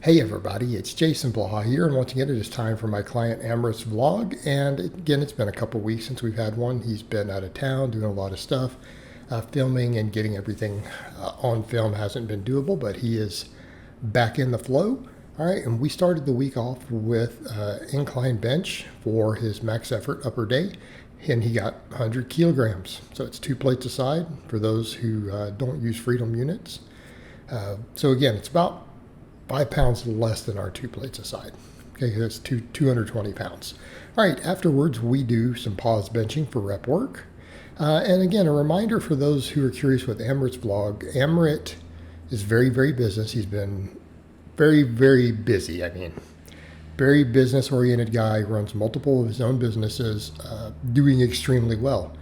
Hey everybody, it's Jason Blaha here, and once again it is time for my client Amrit's vlog. And again, it's been a couple weeks since we've had one. He's been out of town doing a lot of stuff. Filming and getting everything on film hasn't been doable, but he is back in the flow. All right, and we started the week off with incline bench for his max effort upper day, and he got 100 kilograms. So it's 2 plates a side for those who don't use Freedom units. So again, it's about 5 pounds less than our 2 plates a side. Okay, that's 220 pounds. All right, afterwards we do some pause benching for rep work. And again, a reminder for those who are curious with Amrit's vlog, Amrit is very, very busy. He's been very, very busy. Very business-oriented guy, runs multiple of his own businesses, doing extremely well.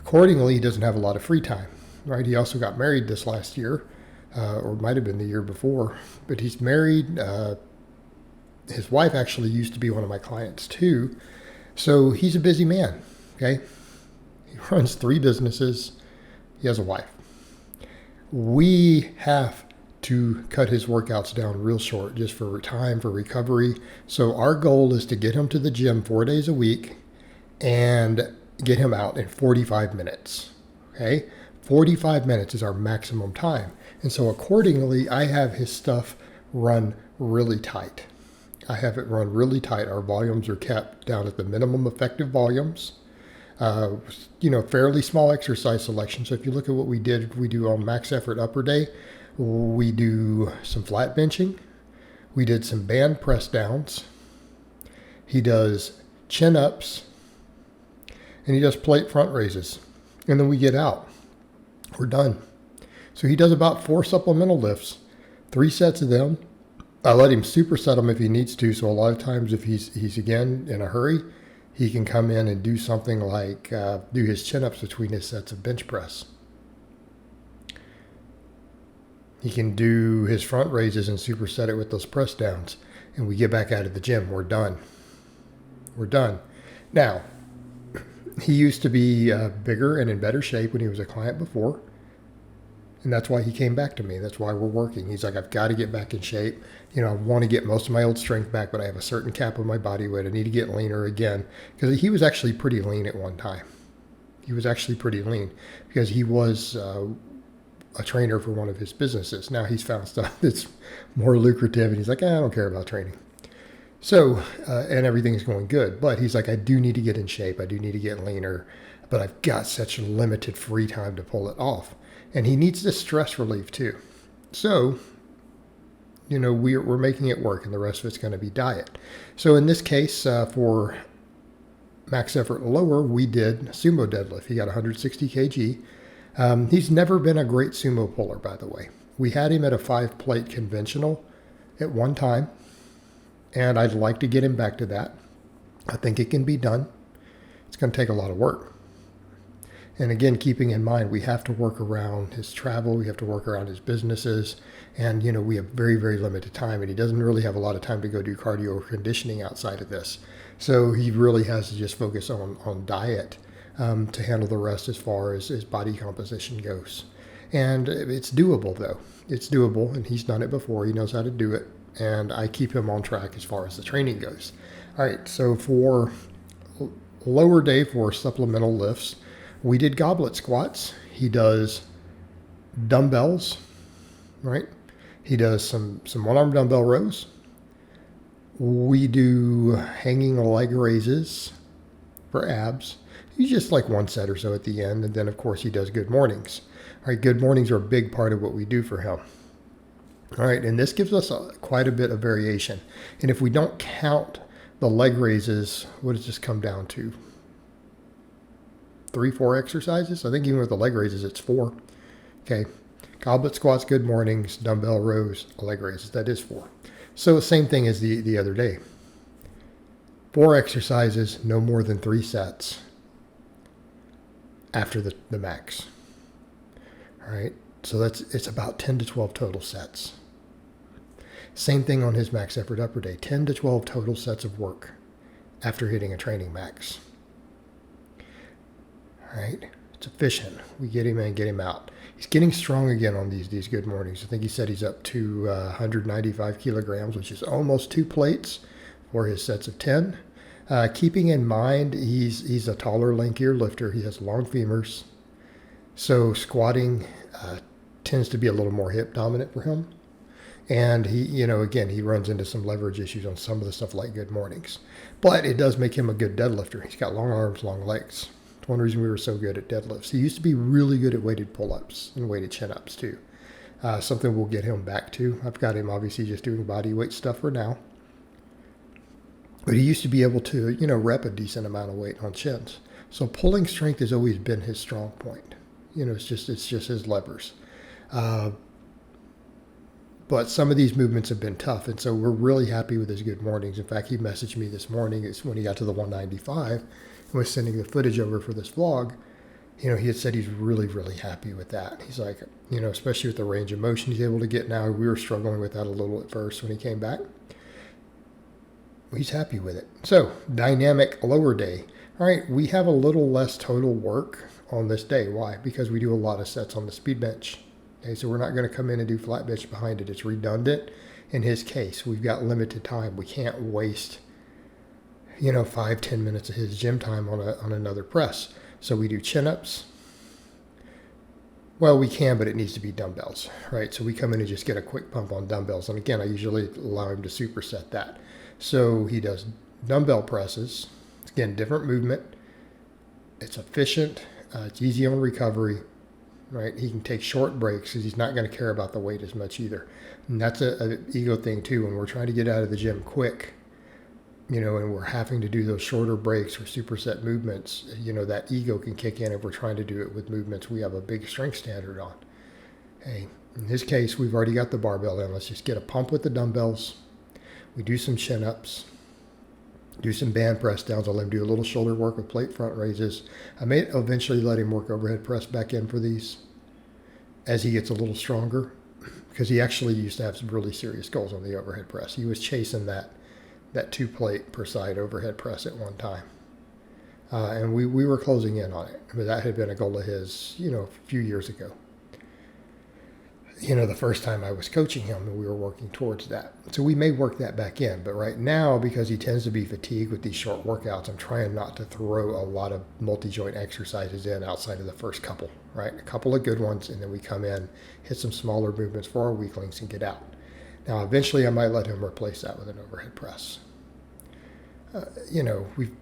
Accordingly, he doesn't have a lot of free time, right? He also got married this last year. Or might have been the year before, but he's married. His wife actually used to be one of my clients too. So he's a busy man, okay? He runs 3 businesses. He has a wife. We have to cut his workouts down real short just for time for recovery. So our goal is to get him to the gym 4 days a week and get him out in 45 minutes, okay? 45 minutes is our maximum time. And so accordingly, I have his stuff run really tight. I have it run really tight. Our volumes are kept down at the minimum effective volumes. Fairly small exercise selection. So if you look at what we do on max effort upper day, we do some flat benching. We did some band press downs. He does chin ups and he does plate front raises. And then we get out. We're done. So he does about 4 supplemental lifts, 3 sets of them. I let him superset them if he needs to. So a lot of times if he's again in a hurry, he can come in and do something like do his chin-ups between his sets of bench press. He can do his front raises and superset it with those press downs. And we get back out of the gym. We're done. We're done. Now, he used to be bigger and in better shape when he was a client before. And that's why he came back to me. That's why we're working. He's like, I've got to get back in shape. I want to get most of my old strength back, but I have a certain cap of my body weight. I need to get leaner again. Because he was actually pretty lean at one time. He was actually pretty lean because he was a trainer for one of his businesses. Now he's found stuff that's more lucrative. And he's like, I don't care about training. So, and everything's going good. But he's like, I do need to get in shape. I do need to get leaner. But I've got such limited free time to pull it off. And he needs this stress relief too. So, we're making it work, and the rest of it's going to be diet. So in this case, for max effort lower, we did sumo deadlift. He got 160 kg. He's never been a great sumo puller, by the way. We had him at a 5-plate conventional at one time, and I'd like to get him back to that. I think it can be done. It's going to take a lot of work. And again, keeping in mind, we have to work around his travel. We have to work around his businesses. And, we have very, very limited time. And he doesn't really have a lot of time to go do cardio or conditioning outside of this. So he really has to just focus on diet to handle the rest as far as his body composition goes. And it's doable, though. It's doable. And he's done it before. He knows how to do it. And I keep him on track as far as the training goes. All right. So for lower day for supplemental lifts, we did goblet squats. He does dumbbells, right? He does some one-arm dumbbell rows. We do hanging leg raises for abs. He's just like 1 set or so at the end. And then, of course, he does good mornings. All right, good mornings are a big part of what we do for him. All right, and this gives us quite a bit of variation. And if we don't count the leg raises, what does this come down to? 3-4 exercises. I think even with the leg raises, it's 4. Okay. Goblet squats, good mornings, dumbbell rows, leg raises. That is 4. So same thing as the other day. 4 exercises, no more than 3 sets after the max. All right. So it's about 10 to 12 total sets. Same thing on his max effort upper day. 10 to 12 total sets of work after hitting a training max. All right, It's efficient. We get him in, get him out. He's getting strong again on these good mornings. I think he said he's up to 195 kilograms, which is almost 2 plates for his sets of 10. Keeping in mind, he's a taller, lankier lifter. He has long femurs. So squatting tends to be a little more hip dominant for him. And he, again, he runs into some leverage issues on some of the stuff like good mornings. But it does make him a good deadlifter. He's got long arms, long legs. It's one reason we were so good at deadlifts. He used to be really good at weighted pull-ups and weighted chin-ups too. Something we'll get him back to. I've got him obviously just doing body weight stuff for now. But he used to be able to, rep a decent amount of weight on chins. So pulling strength has always been his strong point. It's just his levers. But some of these movements have been tough, and so we're really happy with his good mornings. In fact, he messaged me this morning. It's when he got to the 195 and was sending the footage over for this vlog. He had said he's really, really happy with that. He's like, especially with the range of motion he's able to get now. We were struggling with that a little at first when he came back. He's happy with it. So, dynamic lower day. All right, we have a little less total work on this day. Why? Because we do a lot of sets on the speed bench. Okay, so we're not going to come in and do flat bench behind it. It's redundant. In his case, we've got limited time. We can't waste, 5-10 minutes of his gym time on another press. So we do chin-ups. Well, we can, but it needs to be dumbbells, right? So we come in and just get a quick pump on dumbbells. And again, I usually allow him to superset that. So he does dumbbell presses. Again, different movement. It's efficient. It's easy on recovery. Right, he can take short breaks because he's not going to care about the weight as much either. And that's an ego thing too. When we're trying to get out of the gym quick, and we're having to do those shorter breaks or superset movements, that ego can kick in if we're trying to do it with movements we have a big strength standard on. Hey, in his case, we've already got the barbell in. Let's just get a pump with the dumbbells. We do some chin-ups. Do some band press downs. I'll let him do a little shoulder work with plate front raises. I may eventually let him work overhead press back in for these as he gets a little stronger, because he actually used to have some really serious goals on the overhead press. He was chasing that 2 plate per side overhead press at one time. And we were closing in on it. But that had been a goal of his, a few years ago. The first time I was coaching him, and we were working towards that. So we may work that back in. But right now, because he tends to be fatigued with these short workouts, I'm trying not to throw a lot of multi-joint exercises in outside of the first couple, right? A couple of good ones, and then we come in, hit some smaller movements for our weaklings, and get out. Now, eventually, I might let him replace that with an overhead press.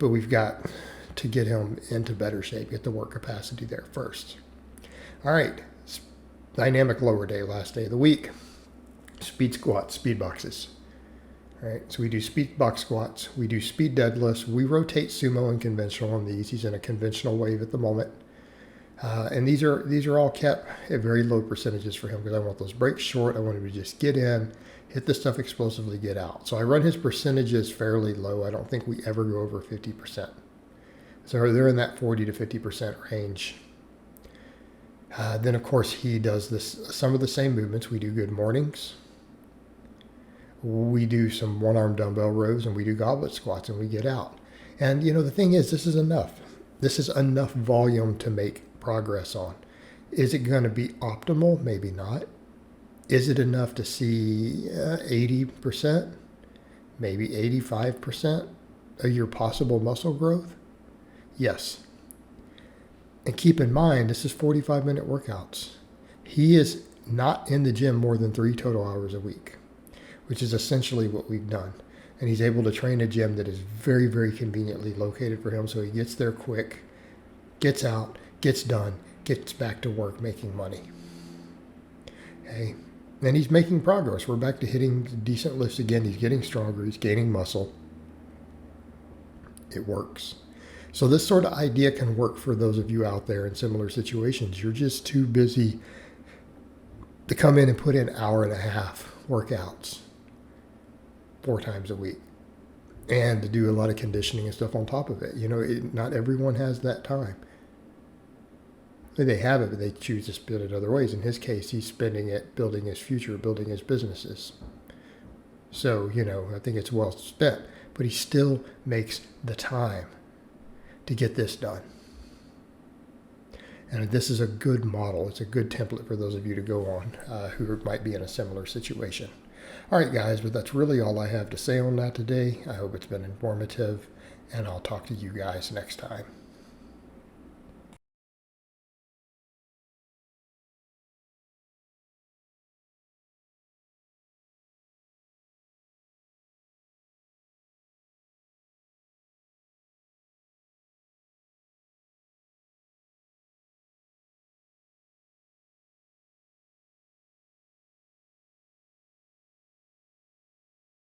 We've got to get him into better shape, get the work capacity there first. All right. Dynamic lower day, last day of the week. Speed squats, speed boxes. All right, so we do speed box squats. We do speed deadlifts. We rotate sumo and conventional on these. He's in a conventional wave at the moment. And these are all kept at very low percentages for him because I want those breaks short. I want him to just get in, hit the stuff explosively, get out. So I run his percentages fairly low. I don't think we ever go over 50%. So they're in that 40 to 50% range. Then, of course, he does some of the same movements. We do good mornings. We do some one-arm dumbbell rows, and we do goblet squats, and we get out. And, the thing is, this is enough. This is enough volume to make progress on. Is it going to be optimal? Maybe not. Is it enough to see 80%, maybe 85% of your possible muscle growth? Yes. And keep in mind, this is 45-minute workouts. He is not in the gym more than 3 total hours a week, which is essentially what we've done. And he's able to train a gym that is very, very conveniently located for him. So he gets there quick, gets out, gets done, gets back to work making money. Okay. And he's making progress. We're back to hitting decent lifts again. He's getting stronger. He's gaining muscle. It works. So this sort of idea can work for those of you out there in similar situations. You're just too busy to come in and put in 1.5 hour workouts 4 times a week and to do a lot of conditioning and stuff on top of it. Not everyone has that time. They have it, but they choose to spend it other ways. In his case, he's spending it building his future, building his businesses. So, I think it's well spent, but he still makes the time to get this done. And this is a good model. It's a good template for those of you to go on who might be in a similar situation. All right, guys, but that's really all I have to say on that today. I hope it's been informative, and I'll talk to you guys next time.